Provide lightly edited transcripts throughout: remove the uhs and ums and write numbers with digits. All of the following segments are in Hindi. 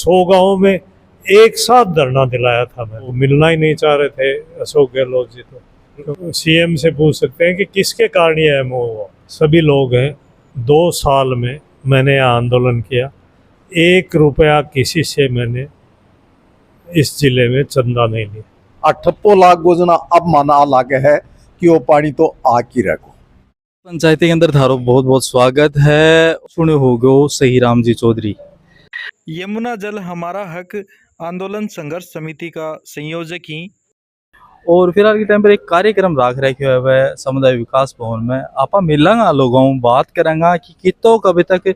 100 गाँव में एक साथ धरना दिलाया था। मैं, वो मिलना ही नहीं चाह रहे थे अशोक गहलोत जी। तो सीएम से पूछ सकते हैं कि किसके कारण ये एमओ हुआ। सभी लोग हैं। 2 साल में मैंने यह आंदोलन किया, 1 रुपया किसी से मैंने इस जिले में चंदा नहीं लिया। 8 लाख योजना अब माना लागे है कि वो पानी तो आकी रखो। पंचायती के अंदर थारो बहुत बहुत स्वागत है। सुने हो गो सही राम जी चौधरी। यमुना जल हमारा हक आंदोलन संघर्ष समिति का संयोजक ही और फिलहाल के टाइम पर एक कार्यक्रम राख रखे हुए है समुदाय विकास भवन में। आपा मिलेंगे लोगों बात करेंगे कि कितों अभी तक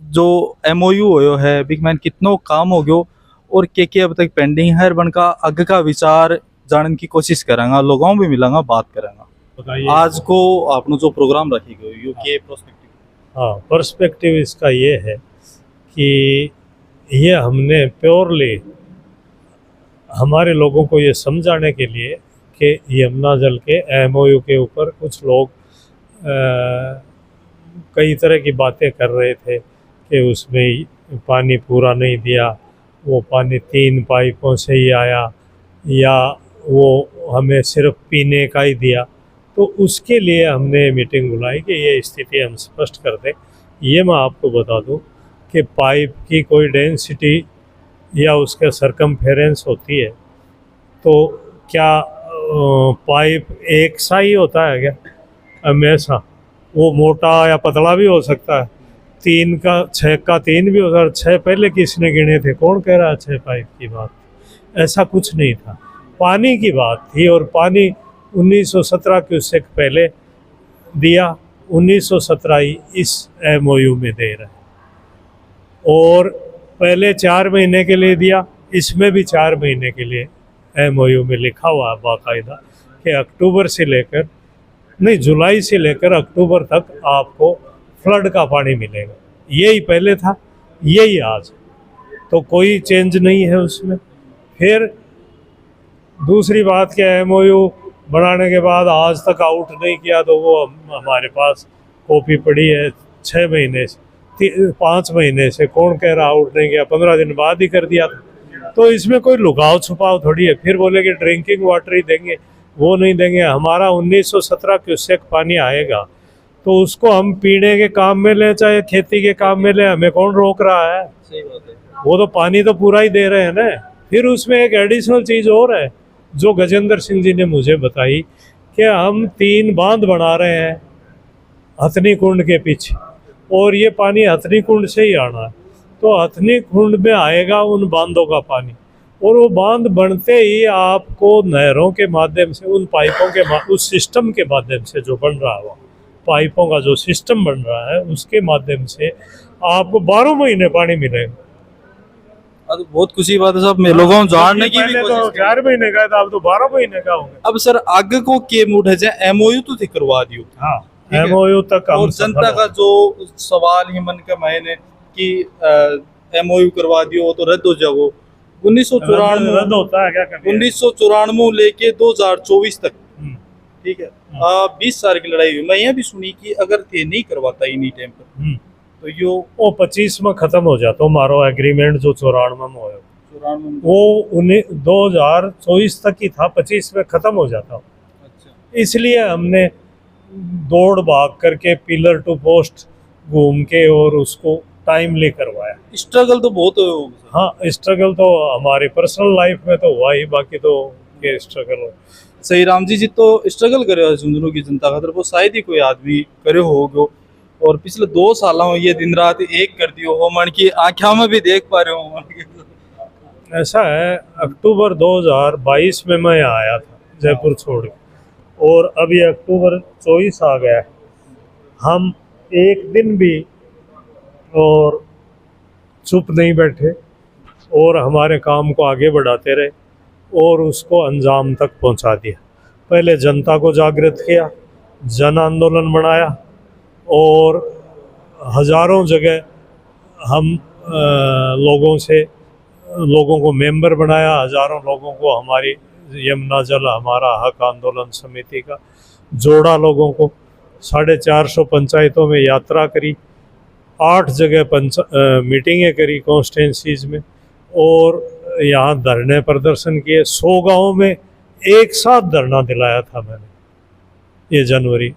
जो एमओयू हो है बिग मैन कितनों काम हो गयो और के अभी तक पेंडिंग है बनका अग का विचार जानने की कोशिश करेंगे। लोगों भी मिलेंगे बात करेंगे। आज को आपने जो प्रोग्राम रखी गई के पर्सपेक्टिव। हाँ, पर्सपेक्टिव इसका ये है कि ये हमने प्योरली हमारे लोगों को ये समझाने के लिए कि यमुना जल के एमओयू के ऊपर कुछ लोग कई तरह की बातें कर रहे थे कि उसमें पानी पूरा नहीं दिया, वो पानी 3 पाइपों से ही आया, या वो हमें सिर्फ पीने का ही दिया। तो उसके लिए हमने मीटिंग बुलाई कि ये स्थिति हम स्पष्ट कर दें। ये मैं आपको बता दूं कि पाइप की कोई डेंसिटी या उसका सरकमफेरेंस होती है, तो क्या पाइप एक सा ही होता है क्या? हमेशा वो मोटा या पतला भी हो सकता है। 3 का 6 का 3 भी हो सकता है। 6 पहले किसने गिने थे? कौन कह रहा है 6 पाइप की बात? ऐसा कुछ नहीं था। पानी की बात थी और पानी 1917 क्यूसेक पहले दिया, 1917 ही इस एमओयू में दे रहे हैं। और पहले 4 महीने के लिए दिया, इसमें भी 4 महीने के लिए एमओयू में लिखा हुआ है बाकायदा कि अक्टूबर से लेकर नहीं जुलाई से लेकर अक्टूबर तक आपको फ्लड का पानी मिलेगा। यही पहले था, यही आज, तो कोई चेंज नहीं है उसमें। फिर दूसरी बात क्या, एमओयू बनाने के बाद आज तक आउट नहीं किया, तो वो हमारे पास कॉपी पड़ी है 6 महीने से 5 महीने से। कौन कह रहा आउट नहीं किया? 15 दिन बाद ही कर दिया था। तो इसमें कोई लुकाव छुपाव थोड़ी है। फिर बोले कि ड्रिंकिंग वाटर ही देंगे, वो नहीं देंगे। हमारा 1917 क्यूसेक पानी आएगा तो उसको हम पीने के काम में लें चाहे खेती के काम में लें, हमें कौन रोक रहा है? सही बात है। वो तो पानी तो पूरा ही दे रहे हैं ना। फिर उसमें एक एडिशनल चीज़ और है जो गजेंद्र सिंह जी ने मुझे बताई कि हम 3 बांध बना रहे हैं हथनी कुंड के पीछे, और ये पानी हथनी कुंड से ही आना है। तो हथनी कुंड में आएगा उन बांधों का पानी, और वो बांध बनते ही आपको नहरों के माध्यम से उन पाइपों के उस सिस्टम के माध्यम से जो बन रहा है, पाइपों का जो सिस्टम बन रहा है उसके माध्यम से आपको 12 महीने पानी मिलेगा। अब बहुत खुशी बात है साहब, मैं लोगों जानने की भी तो 4 महीने का था, अब तो 12 महीने का होंगे। अब सर आगे को के मूड है जाए एमओयू तो थी करवा दियो। हाँ, एमओयू तक और जनता का जो सवाल ही मन का मैंने कि एमओयू करवा दियो तो रद्द हो जाओ। 1994 रद्द होता है क्या कभी? 1994 लेके 2024 तक, ठीक है, 20 साल की लड़ाई हुई। मैं यह भी सुनी कि अगर थे नहीं करवाता इन्हीं टाइम पर तो यो वो 25 में खत्म हो जाता हमारा एग्रीमेंट जो 94 में होया, वो 2024 तक ही था, 25 में खत्म हो जाता। अच्छा। इसलिए हमने दौड़ भाग करके पिलर टू पोस्ट घूम के और उसको टाइमली करवाया। स्ट्रगल तो बहुत होगा। हाँ, स्ट्रगल तो हमारी पर्सनल लाइफ में तो हुआ ही, बाकी तो ये स्ट्रगल हो। सही राम जी तो स्ट्रगल करे हो झुंझुनू की जनता खातर, वो शायद ही कोई आदमी करे होगो। और पिछले 2 सालों में ये दिन रात एक कर दियो हो, मन की आँखों में भी देख पा रहे हो। ऐसा है, अक्टूबर 2022 में मैं यहाँ आया था जयपुर छोड़ के, और अब ये अक्टूबर 24 आ गया है। हम एक दिन भी और चुप नहीं बैठे और हमारे काम को आगे बढ़ाते रहे और उसको अंजाम तक पहुंचा दिया। पहले जनता को जागृत किया, जन आंदोलन बनाया, और हज़ारों जगह हम लोगों को मेंबर बनाया, हज़ारों लोगों को हमारी यमुना जल हमारा हक आंदोलन समिति का जोड़ा, लोगों को 450 पंचायतों में यात्रा करी, 8 जगह मीटिंगें करी कॉन्स्टिट्यूंसीज में, और यहाँ धरने प्रदर्शन किए। 100 गांव में एक साथ धरना दिलाया था मैंने ये जनवरी।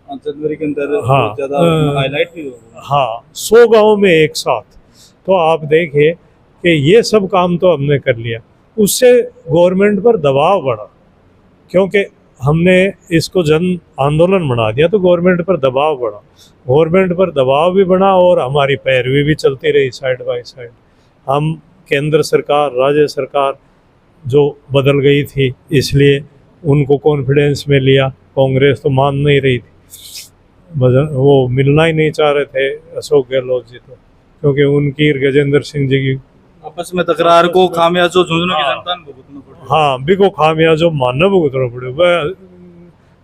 जनवरी के अंदर हाँ, बहुत ज्यादा हाईलाइट भी हुआ। हाँ, 100 गांव में एक साथ। तो आप देखिए कि ये सब काम तो हमने कर लिया, उससे गवर्नमेंट पर दबाव बढ़ा, क्योंकि हमने इसको जन आंदोलन बना दिया तो गवर्नमेंट पर दबाव बढ़ा। गवर्नमेंट पर दबाव भी बढ़ा और हमारी पैरवी भी चलती रही साइड बाय साइड। हम केंद्र सरकार, राज्य सरकार जो बदल गई थी, इसलिए उनको कॉन्फिडेंस में लिया। कांग्रेस तो मान नहीं रही थी, वो मिलना ही नहीं चाह रहे थे अशोक गहलोत जी तो, क्योंकि उनकी गजेंद्र सिंह जी की आपस में तकरार को खामियाजो झुंझुनू की जनता ने भुगतना पड़ा। हाँ, बिको खामियाजो मानना भुगतना पड़े। वह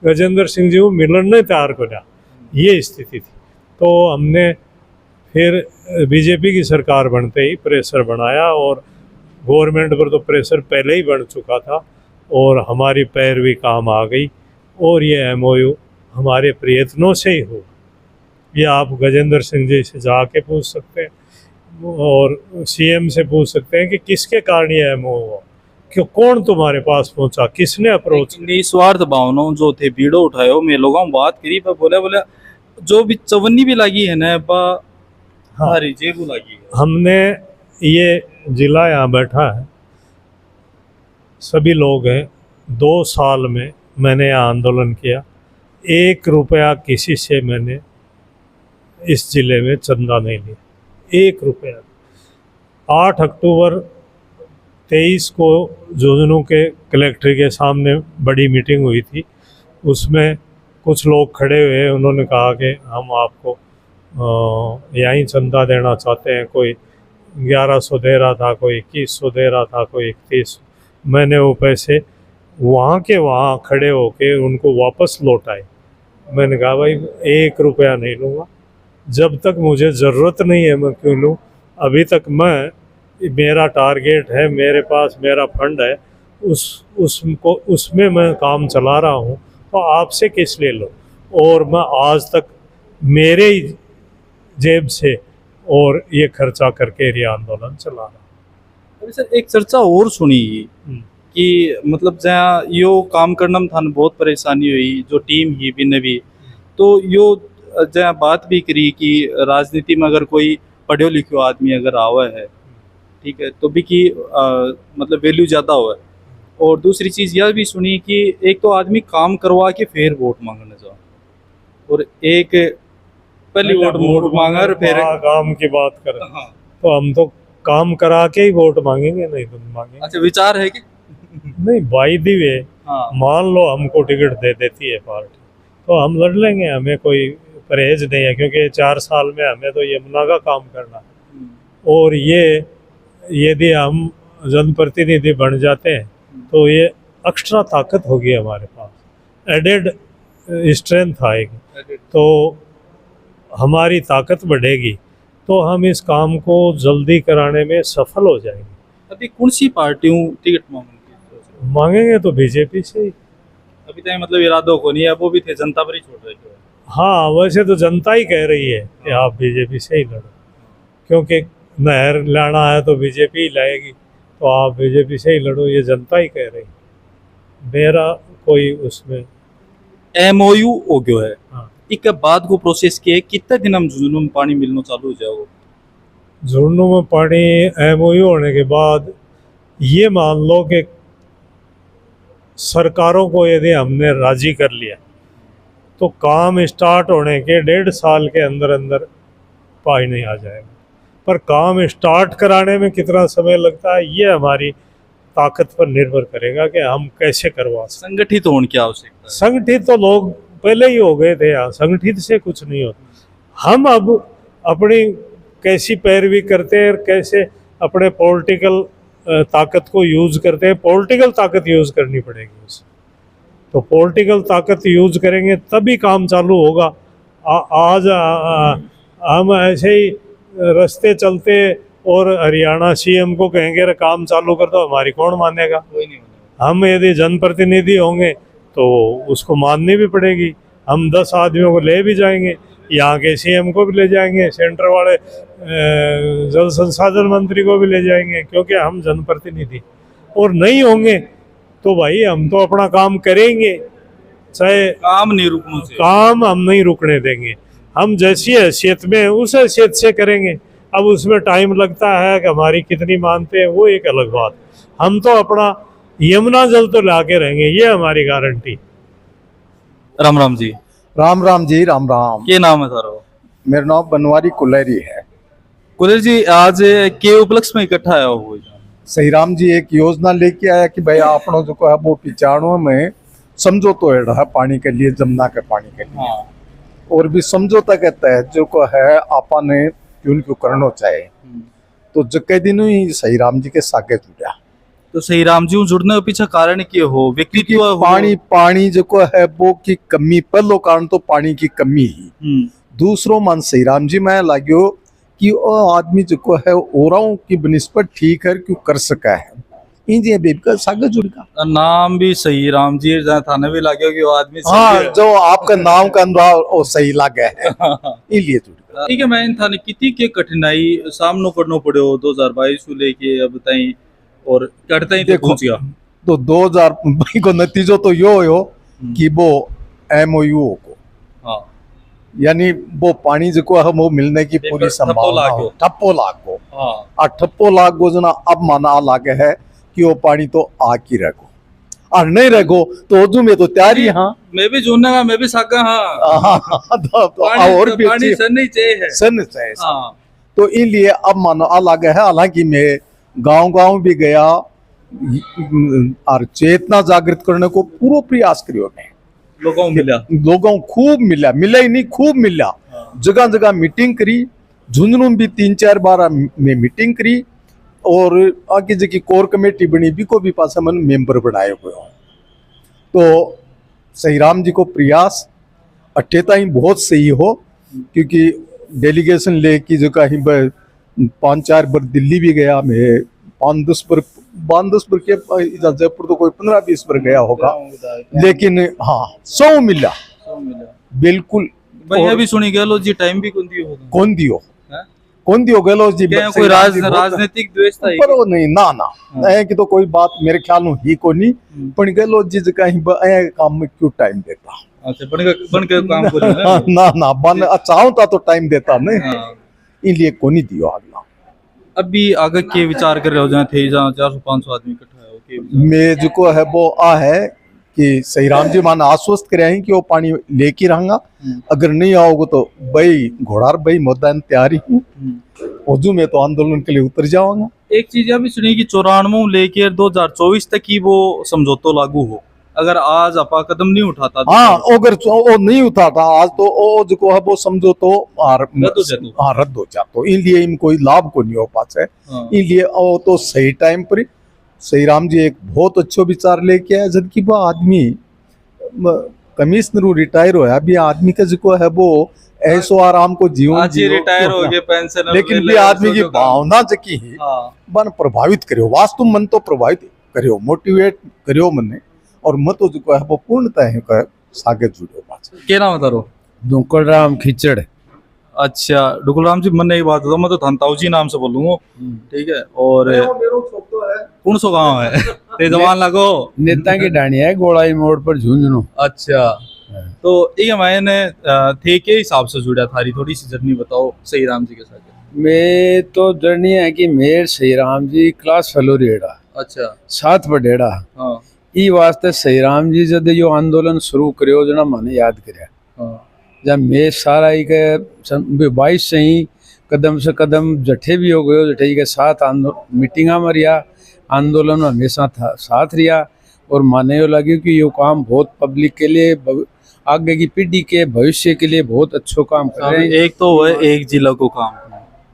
गजेंद्र सिंह जी को मिलन नहीं तैयार कर, ये स्थिति थी। तो हमने फिर बीजेपी की सरकार बनते ही प्रेशर बनाया, और गवर्नमेंट पर तो प्रेशर पहले ही बन चुका था और हमारी पैरवी काम आ गई, और ये एमओयू हमारे प्रयत्नों से ही हो। ये आप गजेंद्र सिंह जी से जाके पूछ सकते हैं और सीएम से पूछ सकते हैं कि किसके कारण ये एमओयू हुआ, क्यों, कौन तुम्हारे पास पहुंचा, किसने अप्रोच। निस्वार्थ भावनाओं जो थे भीड़ो उठायो मैं लोगों बात करी पर बोले जो भी चवन्नी भी लगी है ना हाँ, हरी जेबू लगी है। हमने ये जिला यहाँ बैठा है, सभी लोग हैं। 2 साल में मैंने यहाँ आंदोलन किया, 1 रुपया किसी से मैंने इस जिले में चंदा नहीं लिया, 1 रुपया। 8 अक्टूबर 23 को झुंझुनू के कलेक्ट्रेट के सामने बड़ी मीटिंग हुई थी, उसमें कुछ लोग खड़े हुए, उन्होंने कहा कि हम आपको यहीं चंदा देना चाहते हैं। कोई 1100 दे रहा था, कोई 2100 दे रहा था, कोई 31। मैंने वो पैसे वहाँ के वहाँ खड़े होके उनको वापस लौटाए। मैंने कहा भाई 1 रुपया नहीं लूँगा, जब तक मुझे ज़रूरत नहीं है मैं क्यों लूँ। अभी तक मेरा टारगेट है, मेरे पास मेरा फंड है, उसमें मैं काम चला रहा हूँ, तो आपसे किस लिए लो। और मैं आज तक मेरे ही जेब से और ये खर्चा करके ये आंदोलन चला रहा हूँ। अभी सर एक चर्चा और सुनी कि मतलब जहाँ यो काम करना में थाने बहुत परेशानी हुई, जो टीम ही भी तो यो जहाँ बात भी करी कि राजनीति में अगर कोई पढ़ो लिखो आदमी अगर आवा है, ठीक है, तो भी की मतलब वैल्यू ज़्यादा हुआ है। और दूसरी चीज़ यह भी सुनी कि एक तो आदमी काम करवा के फिर वोट मांगने जाओ, और एक पहली वोट मांगा और फिर काम की बात करें। हाँ। तो हम तो काम करा के ही वोट मांगेंगे, नहीं तो मांगेंगे। अच्छा, विचार है कि नहीं, बाई दी वे हाँ। मान लो हमको टिकट दे देती है पार्टी, तो हम लड़ लेंगे, हमें कोई परहेज नहीं है, क्योंकि 4 साल में हमें तो यमुना का काम करना है। और ये यदि हम जनप्रतिनिधि बन जाते हैं तो ये एक्स्ट्रा ताकत होगी हमारे पास, एडेड स्ट्रेंथ आएगी, तो हमारी ताकत बढ़ेगी, तो हम इस काम को जल्दी कराने में सफल हो जाएंगे। अभी कौन सी पार्टियों टिकट मांगेंगे तो बीजेपी से ही। अभी तक मतलब इरादों को नहीं है, वो भी थे जनता पर ही छोड़ रहे थे। हाँ, वैसे तो जनता ही कह रही है कि आप बीजेपी से ही लड़ो, क्योंकि नहर लाना है तो बीजेपी ही लाएगी, तो आप बीजेपी से ही लड़ो, ये जनता ही कह रही है। मेरा कोई उसमें एमओयू हो गया है। हाँ। एक बाद को प्रोसेस किए कितने दिन हम झुंझुनू में पानी मिलना चालू हो जाएगा? झुंझुनू में पानी एमओयू होने के बाद ये मान लो कि सरकारों को यदि हमने राजी कर लिया तो काम स्टार्ट होने के 1.5 साल के अंदर अंदर पानी आ जाएगा। पर काम स्टार्ट कराने में कितना समय लगता है ये हमारी ताकत पर निर्भर करेगा कि हम कैसे करवा सकते। संगठित होने की आवश्यकता है। संगठित तो लोग पहले ही हो गए थे यहाँ, संगठित से कुछ नहीं होता। हम अब अपनी कैसी पैरवी करते हैं और कैसे अपने पॉलिटिकल ताकत को यूज़ करते हैं, पॉलिटिकल ताकत यूज़ करनी पड़ेगी उसे। तो पॉलिटिकल ताकत यूज़ करेंगे तभी काम चालू होगा। आज हम ऐसे ही रास्ते चलते और हरियाणा सीएम को कहेंगे रे काम चालू कर दो, हमारी कौन मानेगा? कोई नहीं मानेगा। हम यदि जनप्रतिनिधि होंगे तो उसको माननी भी पड़ेगी। हम 10 आदमियों को ले भी जाएंगे, यहाँ के सीएम को भी ले जाएंगे, सेंटर वाले जल संसाधन मंत्री को भी ले जाएंगे, क्योंकि हम जनप्रतिनिधि और नहीं होंगे तो भाई हम तो अपना काम करेंगे, चाहे काम नहीं रुकने से। काम हम नहीं रुकने देंगे। हम जैसी हैसियत में उस हैसियत से करेंगे। अब उसमें टाइम लगता है कि हमारी कितनी मानते हैं वो एक अलग बात। हम तो अपना यमुना जल तो ला के रहेंगे, ये हमारी गारंटी। राम राम जी, राम राम जी, राम राम। क्या नाम है सर? मेरा नाम बनवारी कुलेरी है। कुलेर जी, आज के उपलक्ष्य में इकट्ठा आया हो? सही राम जी एक योजना लेके आया कि भाई आपनो जो है वो 95 में समझौता है रहा पानी के लिए, जमुना के पानी के लिए। हाँ। और भी समझौता के तहत जो को है आपा ने क्यों क्यों करना चाहे, तो जके दिन ही सही राम जी के सागे जुड़ा। तो सही राम जी जुड़ने के पीछे कारण क्या हो? व्यक्तित्व हो? पानी जो को है वो की कमी, पहलो कारण तो पानी की कमी ही। दूसरो मन सही राम जी में लाग्यो कि वो आदमी जो को है औरों की बनिस्बत ठीक है क्यों कर सका है, इंजे बेबका सागे जुड़का। नाम भी सही राम जी थाने भी लागे कि वो आदमी सही हाँ, है। जो आपका नाम का अंदर वो सही लगे है इसलिए जुड़का। ठीक है, मैं थाने कितनी के कठिनाई सामनो करना पड़े हो 2022 को लेके अब तक, और करते ही देखो, पहुंच गया तो 2022 को नतीजो तो यो हो कि वो MOU को, हाँ, यानी वो पानी जो है वो मिलने की पूरी संभावना हो, ठप्पो लाग को। हाँ। और ठप्पो लाग को जना अब माना लागे है कि वो पानी तो आके रखो, और नहीं रखो तो उदू में तो तैयारी। हाँ, मैं भी जोड़ने का, मैं भी सागा। हाँ, और भी पानी सन नहीं चाहिए, सन चाहिए। हाँ। तो इसलिए अब मानो अलग है। हालांकि मैं गांव भी गया और चेतना जागृत करने को पूरा प्रयास करियो मैं। लोगों खूब मिला ही नहीं, खूब मिला। जगह जगह मीटिंग करी, झुंझुनू भी 3-4 बार में मीटिंग करी, और आगे जी कोर कमेटी बनी भी को भी पास मन मेंबर बनाए हुए हो। तो सही राम जी को प्रयास अट्ठेता ही बहुत सही हो, क्योंकि डेलीगेशन ले की जो कहीं 5-4 बार दिल्ली भी गया मैं, 5-10 बार के जयपुर तो कोई 15-20 बार गया होगा, लेकिन हाँ 100 मिला बिल्कुल। भैया भी सुनी गलो जी टाइम भी कौन दियो गलो जी कोई राजनीतिक द्वेष था पर वो नहीं ना ऐ कि तो कोई बात मेरे ख्याल में ही को नहीं, पण गलो जी कहीं ऐ काम में क्यों टाइम देता। अच्छा, बन के काम करो ना बन चाहता तो टाइम देता नहीं, इसलिए को नहीं दियो अगला। अभी आगे के विचार कर रहे हो जहाँ थे, जहाँ 400-500 आदमी इकट्ठा है, मैं जो को है वो है कि सही राम जी मान आश्वस्त करे हैं कि वो पानी लेके रहूंगा। अगर नहीं आओगे तो भाई घोड़ार भाई मैदान तैयारी हूँ, ओजू में तो आंदोलन के लिए उतर जाऊंगा। एक चीज भी सुनी कि 94 लेकर 2024 तक ही वो समझौता लागू हो, अगर आज आपा कदम नहीं उठाता। हाँ, अगर वो नहीं उठाता आज तो वो जो है वो समझो तो रद्द हो जातो। इसलिए इन कोई लाभ को नहीं हो पाता है। इसलिए वो तो सही टाइम पर सही राम जी एक बहुत अच्छो विचार लेके आया, जबकि वो आदमी कमिश्नर रिटायर होया, अभी आदमी का जो है वो ऐसो आराम को जीवन रिटायर हो गए, पेंशन, लेकिन भी आदमी की भावना जकी है मन प्रभावित करियो, वास्तव मन तो प्रभावित करियो, मोटिवेट करियो मन ने, और मत जो है वो पूर्णतः है सागे जुड़ो। क्या नाम बता रो? डुकलराम खिचड़। अच्छा, डुकलराम जी, मन एक बात बताओ, मैं तो धनताऊ जी नाम से बोलूंगा, ठीक है? और कौन सो गाँव है? तेजवान लगो नेता की डाणी है गोलाई मोड़ पर झुंझुनू। अच्छा, तो ये मैंने थे के हिसाब से जुड़ा थारी थोड़ी सी जर्नी बताओ सही राम जी के साथ। मैं तो जर्नी है कि मेर सही राम जी क्लास फेलो रेड़ा। अच्छा, 7 पढ़ेड़ा। हाँ। ई वास्ते सही राम जी जब यो आंदोलन शुरू करियो जना मैंने याद करया। हाँ। जब मैं सारा ही के 22 से ही कदम से कदम जठे भी हो गयो, जठे के साथ मीटिंगा में रिया, आंदोलन में हमेशा साथ रिया, और माने यो लगे कि यो काम बहुत पब्लिक के लिए, आगे की पीढ़ी के भविष्य के लिए बहुत अच्छो काम कर रहे हैं। एक तो है एक जिला को काम,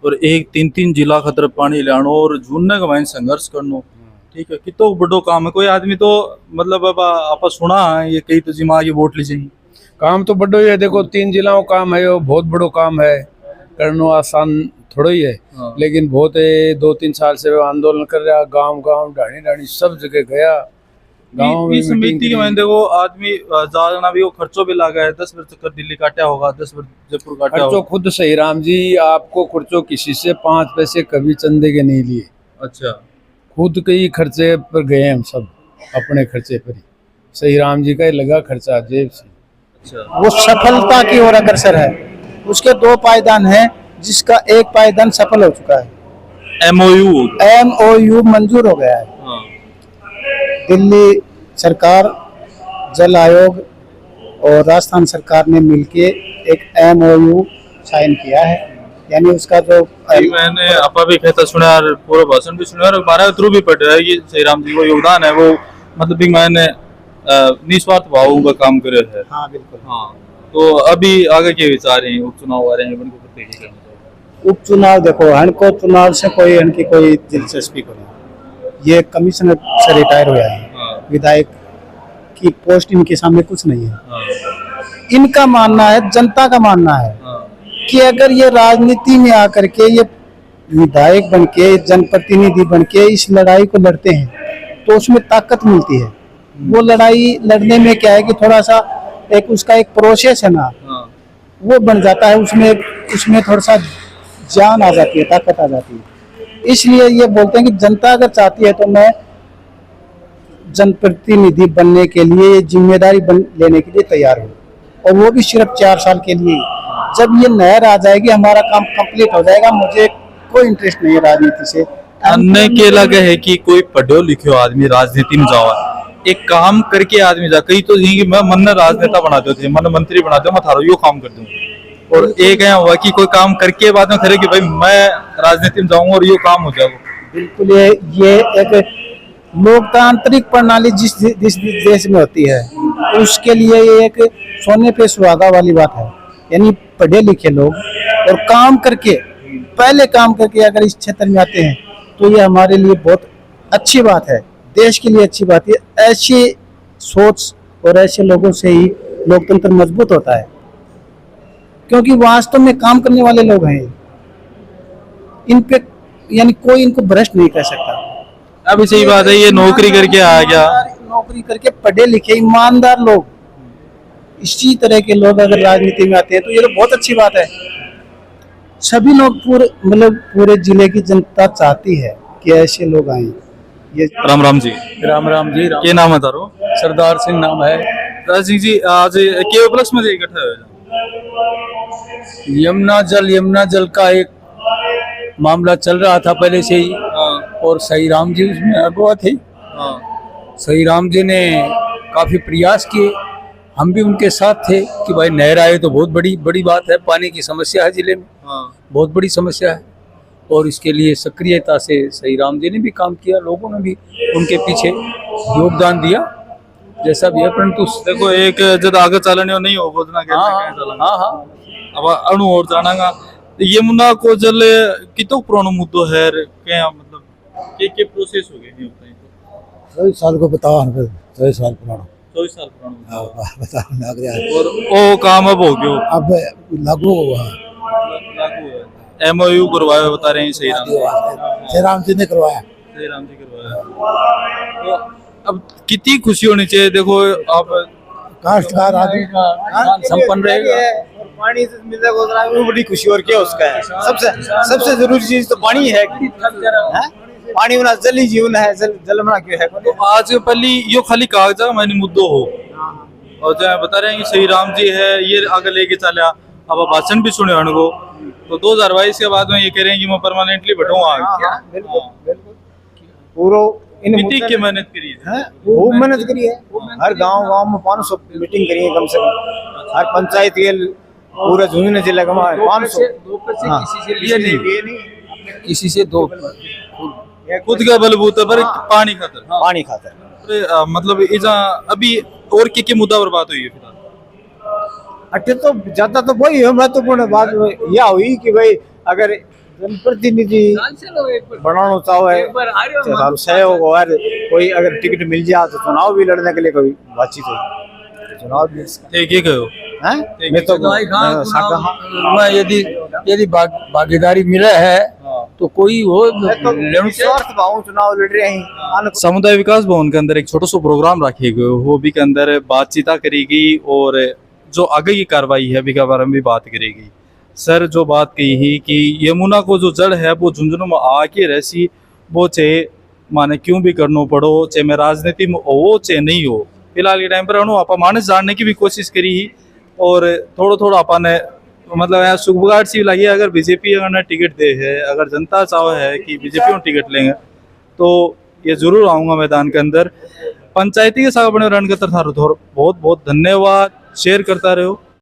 और एक 3-3 जिला खतर पानी लानो और झूनने का संघर्ष करनो, ठीक है? कितो बड़ो काम है। कोई आदमी तो मतलब अब आप सुना है ये कई तो जिमा की वोट लीजिए, काम तो बड़ो ही है। देखो 3 जिलाओं काम है, यो बहुत बड़ो काम है, करनो आसान थोड़ा ही है। लेकिन बहुत 2-3 साल से वो आंदोलन कर रहा, गांव गांव ढाणी ढाणी सब जगह गया, गाँव में इस मीटिंग समिति के करी। मैंने देखो आदमी जाना भी वो खर्चो भी लगा है, 10 बार चक्कर दिल्ली काटा होगा, 10 बार जयपुर काटा खर्चो होगा। खुद सही राम जी, आपको खर्चो किसी से 5 पैसे कभी चंदे के नहीं लिए, अच्छा खुद के ही खर्चे पर गए हम सब, अपने खर्चे पर ही। सही राम जी का ही लगा खर्चा जेब से। अच्छा वो सफलता की ओर अग्रसर है। उसके 2 पायदान हैं, जिसका एक पायदान सफल हो चुका है। MOU MOU मंजूर हो गया है। हाँ दिल्ली सरकार, जल आयोग और राजस्थान सरकार ने मिलके एक MOU साइन किया है। यानी उसका जो जी, मैंने आपा भी कहता सुना और पूरा भाषण भी सुना और हमारा थ्रू भी पढ़ रहा है कि श्री राम जी को योगदान है, वो मतलब भी मैंने निस्वार्थ भाव का काम करे है। हाँ बिल्कुल। हाँ, तो अभी आगे के विचार हैं, उपचुनाव आ रहे हैं, उनके प्रति क्या कहना चाहोगे? उपचुनाव देखो, हनको चुनाव से कोई इनकी कोई दिलचस्पी को नहीं। ये कमिश्नर से रिटायर हुआ है, हाँ, विधायक की पोस्ट इनके सामने कुछ नहीं है। हाँ, इनका मानना है, जनता का मानना है हाँ, कि अगर ये राजनीति में आकर के ये विधायक बन के, जनप्रतिनिधि बन के इस लड़ाई को लड़ते हैं तो उसमें ताकत मिलती है। वो लड़ाई लड़ने में क्या है कि थोड़ा सा एक उसका एक प्रोसेस है ना, हाँ, वो बन जाता है, उसमें थोड़ा सा जान आ जाती है, ताकत आ जाती है। इसलिए ये बोलते हैं कि जनता अगर चाहती है तो मैं जनप्रतिनिधि बनने के लिए, जिम्मेदारी लेने के लिए तैयार हूँ, और वो भी सिर्फ 4 साल के लिए। जब ये नहर आ जाएगी, हमारा काम कंप्लीट हो जाएगा। मुझे कोई इंटरेस्ट नहीं है राजनीति से। अन्य के लगे है कि कोई पढ़ो लिखो आदमी राजनीति में जावा, एक काम करके आदमी जा। कई तो यही कि मैं मन राजनेता बनाते थे, मन मंत्री बनाते, मैं थारो यो काम कर दूं। और एक है हुआ कि कोई काम करके बाद में करे कि भाई मैं राजनीति में जाऊंगा और यो काम हो जाएगा। बिल्कुल, ये एक लोकतांत्रिक प्रणाली जिस देश में होती है, उसके लिए ये एक सोने पे सुहागा वाली बात है। यानी पढ़े लिखे लोग और काम करके, पहले काम करके अगर इस क्षेत्र में आते हैं तो ये हमारे लिए बहुत अच्छी बात है, देश के लिए अच्छी बात है। ऐसी सोच और ऐसे लोगों से ही लोकतंत्र मजबूत होता है, क्योंकि वास्तव में काम करने वाले लोग हैं। इन पे यानी कोई इनको भ्रष्ट नहीं कर सकता। अभी सही बात है, ये नौकरी करके आ गया, नौकरी करके पढ़े लिखे ईमानदार लोग, इसी तरह के लोग अगर राजनीति में आते हैं तो ये तो बहुत अच्छी बात है। सभी लोग पूरे जिले की जनता चाहती है कि ऐसे लोग आए। ये राम राम जी, राम राम जी। क्या नाम है तारो? सरदार सिंह नाम है। राज सिंह जी, आज के उपलक्ष्य में इकट्ठा हुए? यमुना जल का एक मामला चल रहा था पहले से ही, हाँ, और सही राम जी उसमें अगुवा थे। हाँ, सही राम जी ने काफी प्रयास किए, हम भी उनके साथ थे कि भाई नहर आए तो बहुत बड़ी बात है। पानी की समस्या है जिले में, हाँ, बहुत बड़ी समस्या है, और इसके लिए सक्रियता से सही राम जी ने भी काम किया, लोगों ने भी उनके पीछे योगदान दिया, जैसा भी है। परंतु देखो एक जब आगे चलने नहीं होगा उतना हाँ अब अणु और जानागा यमुना को जल कितो पुरानो मुद्दो है क्या, मतलब के प्रोसेस हो गए नहीं होता है? 24 साल को बताओ, 24 साल पुराना 24 साल पुरानो बताओ लग गया, और वो काम अब हो गयो, अब लागू हुआ। लागू है। MOU करवाया बता रहे हैं श्री राम जी ने करवाया। जी करवाया। तो अब कितनी खुशी होनी चाहिए। देखो अब काश्तकार आदमी संपन्न रहेगा, पानी से मिलता है वो बड़ी खुशी और क्या उसका है। सबसे जरूरी चीज तो पानी है। पानी बिना जल ही जीवन है, जल बिना क्यों है। तो आज पहली यो खाली कागजा मैंने मुद्दो हो, और जो बता रहे हैं कि श्री राम जी है ये आगे लेके चला। अब भाषण भी सुने उनको, तो 2022 के बाद में ये कह रहे हैं कि मैं परमानेंटली बैठूंगा। बिल्कुल पूरा कितनी की मेहनत करी है, खूब मेहनत करी है। हर गांव में 500 मीटिंग करी है कम से कम। हर पंचायत के पूरे झुंझुनू जिले का 500 किसी से लिए नहीं, किसी से दो खुद का बलबूता पर पानी खातर। पानी खाता है। मतलब इजा अभी और के मुद्दा पर बात हुई है फिलहाल? अटे तो ज्यादा तो वही है। महत्वपूर्ण बात यह हुई कि भाई अगर जनप्रतिनिधि बनाना चाहो सहयोग हो, कोई अगर टिकट मिल जाए तो चुनाव भी लड़ने के लिए कोई बातचीत हो, चुनाव भी ठीक है कहो मैं तो में यदि भागीदारी मिले है तो कोई वो स्वार्थ भाव चुनाव लड़ रहे हैं। समुदाय विकास भवन के अंदर एक छोटा सा प्रोग्राम रखे गए वो भी के अंदर बातचीत करेगी और जो आगे की कार्रवाई है भी के बारे में भी बात करेगी। सर जो बात कही ही कि यमुना को जो जड़ है वो झुंझुनू में आके रहसी वो चाहे माने क्यों भी करना पड़ो, चाहे मैं राजनीति में हो चाहे नहीं हो, फिलहाल ये टाइम पर आप मानस जानने की भी कोशिश करी ही और थोड़ा थोड़ा अपन ने मतलब यहाँ सुखबगाट सी लगी। अगर बीजेपी अगर टिकट दे है, अगर जनता चाहो है कि बीजेपी में टिकट लेंगे तो ये जरूर आऊँगा मैदान के अंदर। पंचायती के साथ अपने रणकतर था बहुत बहुत धन्यवाद। शेयर करता रहो।